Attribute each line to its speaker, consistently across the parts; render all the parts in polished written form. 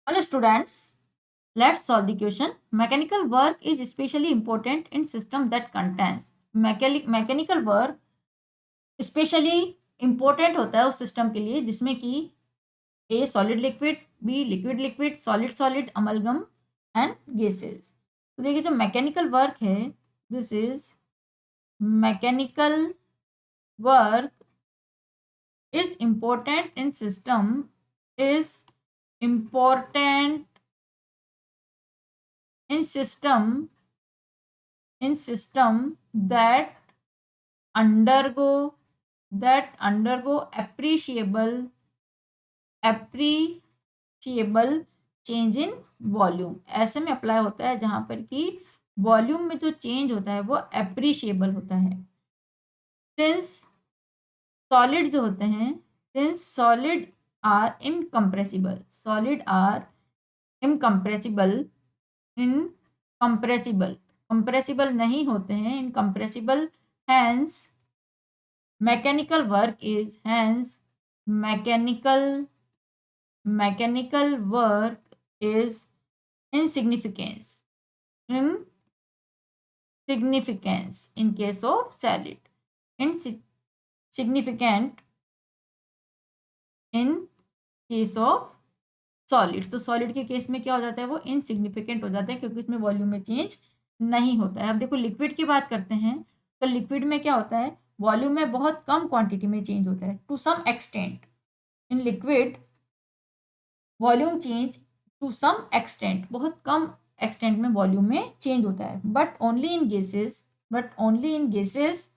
Speaker 1: Hello students, let's solve the question. Mechanical work is especially important in system that contains. Mechanical work especially important होता है उस system के लिए जिसमें कि A solid liquid, B liquid liquid, solid solid, amalgam and gases. तो देखिए जो मैकेनिकल वर्क है, this is mechanical work is important in system, is important in system undergo appreciable change in volume. ऐसे में अप्लाई होता है जहां पर कि वॉल्यूम में जो चेंज होता है वो एप्रिशिएबल होता है। सिंस सॉलिड जो होते हैं, since solid are incompressible, solid are incompressible, compressible नहीं होते हैं, incompressible, hence mechanical work is, hence mechanical work is insignificance in case of solid, insignificant in case of solid. तो सॉलिड के केस में क्या हो जाता है, वो इनसिग्निफिकेंट हो जाता है क्योंकि उसमें वॉल्यूम में चेंज नहीं होता है। अब देखो लिक्विड की बात करते हैं, तो लिक्विड में क्या होता है, वॉल्यूम में बहुत कम क्वांटिटी में चेंज होता है to some extent. In liquid volume change to some extent, बहुत कम एक्सटेंट में वॉल्यूम में चेंज होता है। But only in gases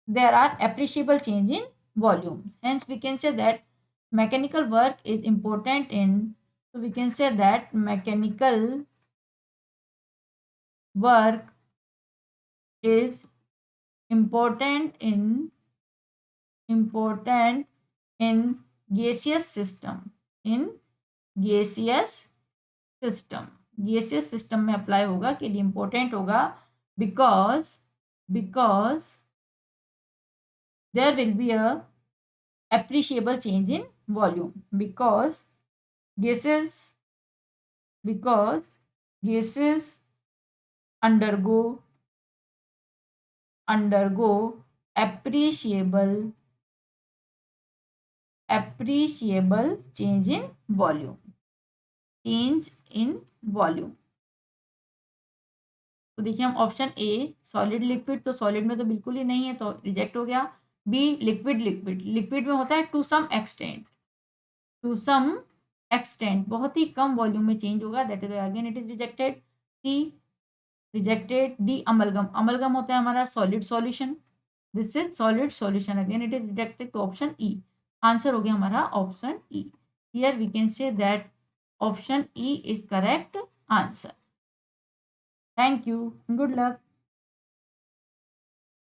Speaker 1: there are appreciable change in volume. Hence we can say that mechanical work is important in, so we can say that mechanical work is important in gaseous system, in gaseous system में apply होगा के लिए important होगा because there will be a appreciable change in volume because gases undergo appreciable change in volume, तो देखिए हम option A solid liquid, तो solid में तो बिल्कुल ही नहीं है तो रिजेक्ट हो गया। बी लिक्विड में होता है टू सम एक्सटेंट, बहुत ही कम वॉल्यूम में चेंज होगा, that is again it is rejected. C rejected. D amalgam होता है हमारा solid solution, this is solid solution, again it is rejected. तो ऑप्शन ई आंसर हो गया हमारा option E. Here we can say that option E is correct answer. Thank you, good luck.